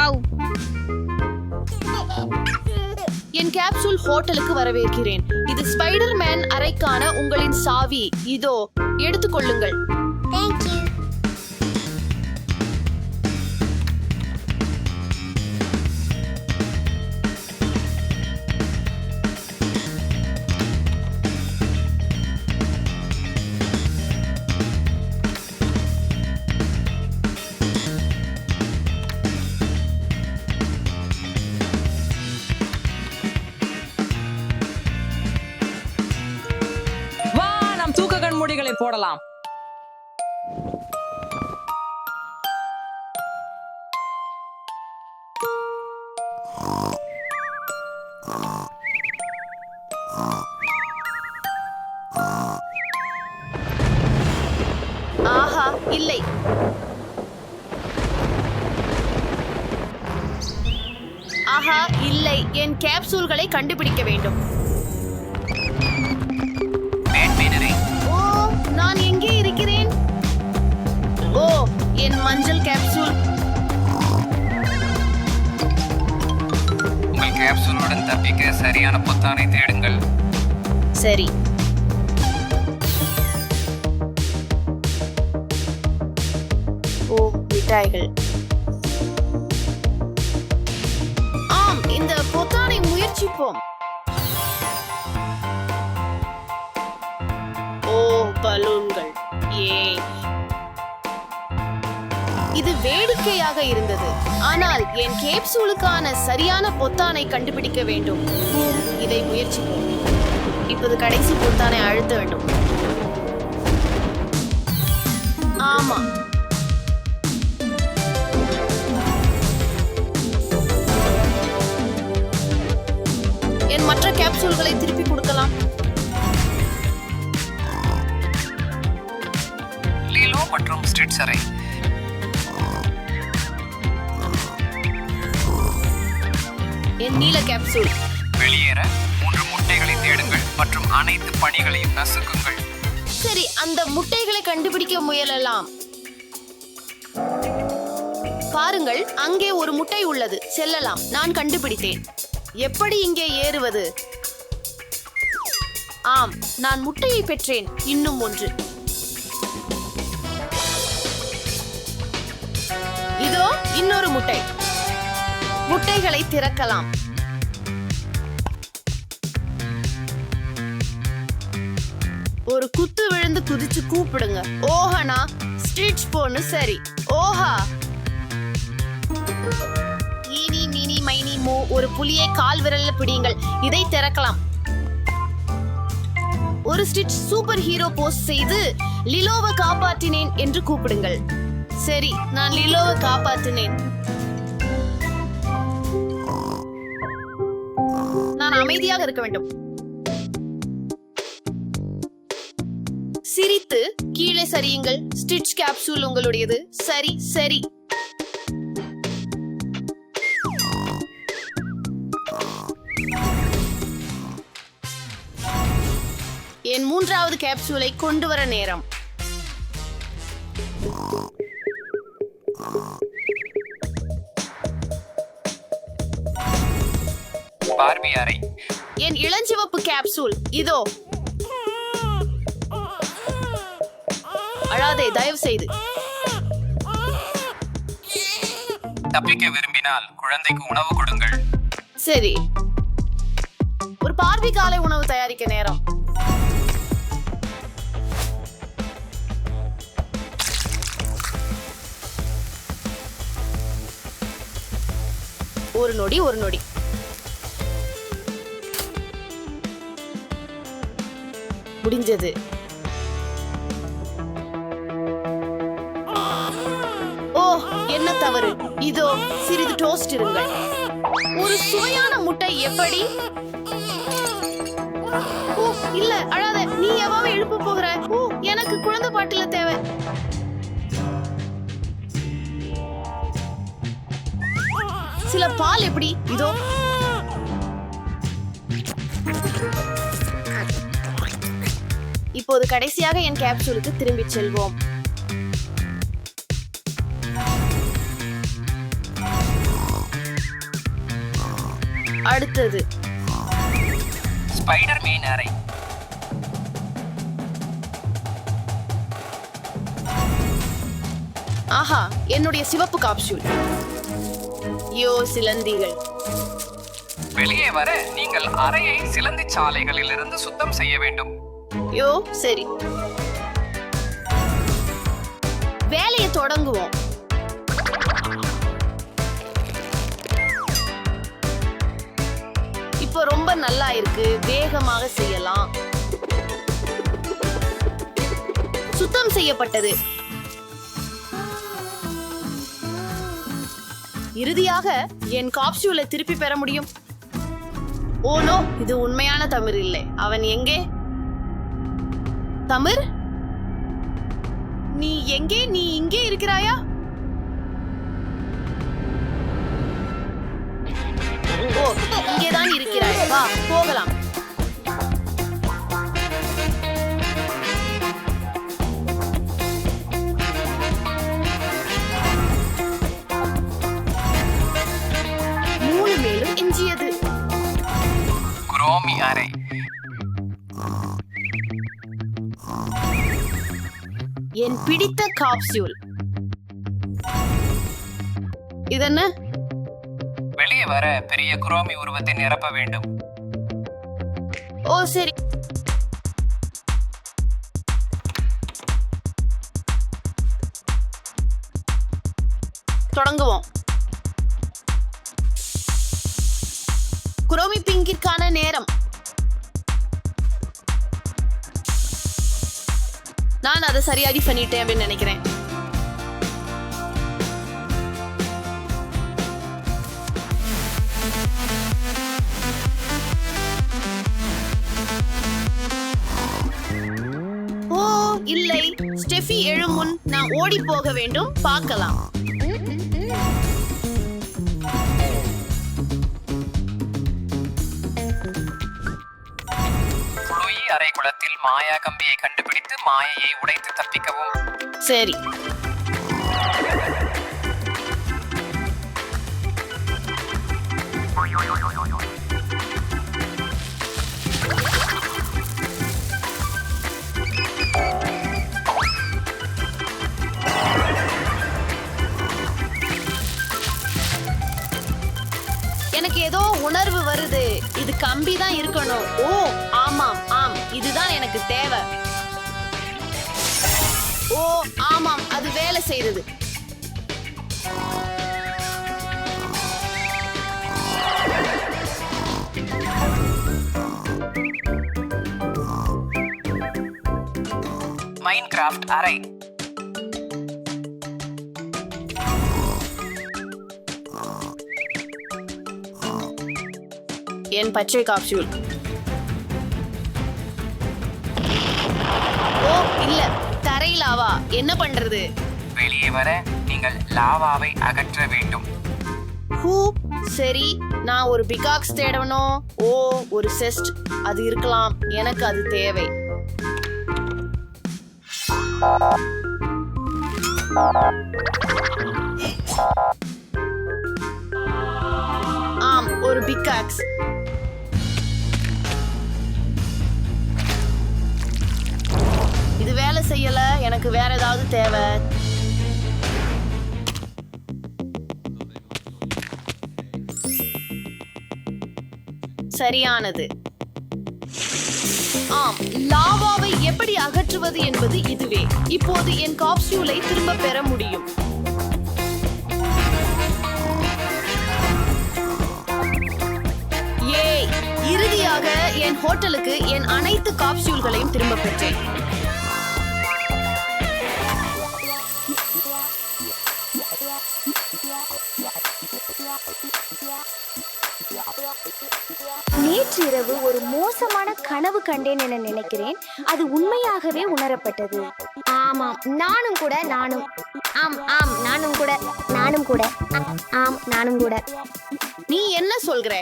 Wow. என் capsule ஹோட்டலுக்கு வரவேற்கிறேன். இது ஸ்பைடர்மேன் அறைக்கான உங்களின் சாவி. இதோ எடுத்துக்கொள்ளுங்கள். Thank you. வா, நாம் தூக்க கண்மூடிகளை போடலாம். ஆஹா, இல்லை. ஆஹா, இல்லை. என் கேப்சூல்களை கண்டுபிடிக்க வேண்டும். ஓ, நான் எங்கே இருக்கிறேன்? ஓ, என் மஞ்சள் கேப்சூல். உங்கள் கேப்சூலுடன் தப்பிக்க சரியான பொத்தானை தேடுங்கள். சரி. ஓ, மிட்டாய்கள். ஆம், இந்த பொத்தானை முயற்சிப்போம். ஓ, பலூன்கள். ஏ, இது வேடிக்கையாக இருந்தது. ஆனால் என் கேப்சூலுக்கான சரியான பொத்தானை கண்டுபிடிக்க வேண்டும். இதை முயற்சிப்போம். இப்போது கடைசி பொத்தானை அழுத்த வேண்டும். ஆமா. என் மற்ற கேப்சூல்களை திருப்பி கொடுக்கலாம். லீலோ மற்றும் ஸ்டிட்ச் அறை. என் நீல கேப்சூல். வெளியேற 3 முட்டைகளை தேடுங்கள் மற்றும் அனைத்து பணிகளையும் நசுக்குங்கள். சரி, அந்த முட்டைகளை கண்டுபிடிக்க முயலலாம். பாருங்கள், அங்கே ஒரு முட்டை உள்ளது. செல்லலாம். நான் கண்டுபிடித்தேன். எப்படி இங்கே ஏறுவது? ஆம், நான் முட்டையை பெற்றேன். இன்னும் ஒன்று. இதோ இன்னொரு முட்டை. முட்டைகளை திறக்கலாம். ஒரு குத்து விழுந்து குதிச்சு கூப்பிடுங்க. ஓஹனா, ஸ்டிட்ச் பொண்ணு. சரி. ஓஹா. ஈனி மினி மைனி மோ. ஒரு புலியை கால் விரல்ல பிடியுங்கள். இதை திறக்கலாம். ஒரு ஸ்டிட்ச் சூப்பர் ஹீரோ போஸ்ட் செய்து லிலோவை காப்பாற்றினேன் என்று கூப்பிடுங்கள். சரி, நான் லிலோவை காப்பாற்றினேன். நான் அமைதியாக இருக்க வேண்டும். சிரித்து கீழே சரியுங்கள். ஸ்டிட்ச் கேப்சூல் உங்களுடையது. சரி சரி. என் 3வது கேப்சூலை கொண்டு வர நேரம். பார்பி அறை. என் இளஞ்சிவப்பு கேப்சூல். இதோ. அழாதே, தயவு செய்து. தப்பிக்க விரும்பினால் குழந்தைக்கு உணவு கொடுங்கள். சரி. ஒரு பார்பி காலை உணவு தயாரிக்க நேரம். ஒரு நொடி, ஒரு நொடி. முடிஞ்சது. ஓ, என்ன தவறு. இதோ சிறிது டோஸ்ட் இருங்கள். ஒரு சுவையான முட்டை எப்படி? ஓ, இல்ல, அழாத. நீ எவாவை எழுப்ப போகிற? ஓ, எனக்கு குழந்தை பாட்டில தேவை. சில பால் எப்படி? இதோ. இப்போது கடைசியாக என் கேப்சூலுக்கு திரும்பிச் செல்வோம். அடுத்தது ஸ்பைடர் மேன் அறை. ஆஹா, என்னுடைய சிவப்பு காப்சூல். யோ சிலந்திகள். வெளியே வர நீங்கள் அறையை சிலந்தி சாலைகளில் இருந்து சுத்தம் செய்ய வேண்டும். யோ சரி, வேலையை தொடங்குவோம். இப்போ ரொம்ப நல்லா இருக்கு, வேகமாக செய்யலாம். சுத்தம் செய்யப்பட்டது. இறுதியாக என் காப்சூலை திருப்பி பெற முடியும். ஓ நோ, இது உண்மையான தமிழ் இல்லை. அவன் எங்கே? தமிழ், நீ எங்கே? நீ இங்கே இருக்கிறாயா? ஓ, இங்கேதான் இருக்கிறாய். வா போகலாம். மேலும் எஞ்சியது குரோமி அறை. என் பிடித்த காப்சூல். இதென்ன? வெளியே வர பெரிய குரோமி உருவத்தை நிரப்ப வேண்டும். ஓ சரி, தொடங்குவோம். குரோமி பிங்கிற்கான நேரம். நான் அதை சரியாடி பண்ணிட்டேன் அப்படின்னு நினைக்கிறேன். ஓ இல்லை, ஸ்டெஃபி எழும் முன் நான் ஓடி போக வேண்டும். பார்க்கலாம். அறை குளத்தில் மாயா கம்பியை கண்டுபிடித்து மாயையை உடைத்து தப்பிக்கவும். சரி, எனக்கு ஏதோ உணர்வு வருது. இது கம்பி தான் இருக்கணும். ஓ ஆமாம், ஆம், இதுதான் எனக்கு தேவை. ஓ ஆமாம், அது வேலை செய்தது. மைன்கிராஃப்ட் அறை. என் பச்சை காப்சூல். ஓ இல்ல, தரை லாவா. என்ன பண்றது? வெளியே வர நீங்கள் லாவாவை அகற்ற வேண்டும். ஹூ சரி, நான் ஒரு பிகாக்ஸ் தேடணும். ஓ ஒரு செஸ்ட், அது இருக்கலாம். எனக்கு அது தேவை. ஆம், ஒரு பிகாக்ஸ். இது வேலை செய்யல. எனக்கு வேற ஏதாவது தேவை. சரியானது. ஆம், லாவாவை எப்படி அகற்றுவது என்பது இதுவே. இப்போது என் காப்சூலை திரும்ப பெற முடியும். ஏய், இறுதியாக என் ஹோட்டலுக்கு என் அனைத்து காப்சூல்களையும் திரும்ப பெற்றேன். நேற்று இரவு ஒரு மோசமான கனவு கண்டேன் என நினைக்கிறேன். அது உண்மையாகவே உணரப்பட்டது. ஆமாம், நானும் கூட. ஆம் ஆம், நானும் கூட. ஆம், நானும் கூட. நீ என்ன சொல்கிற?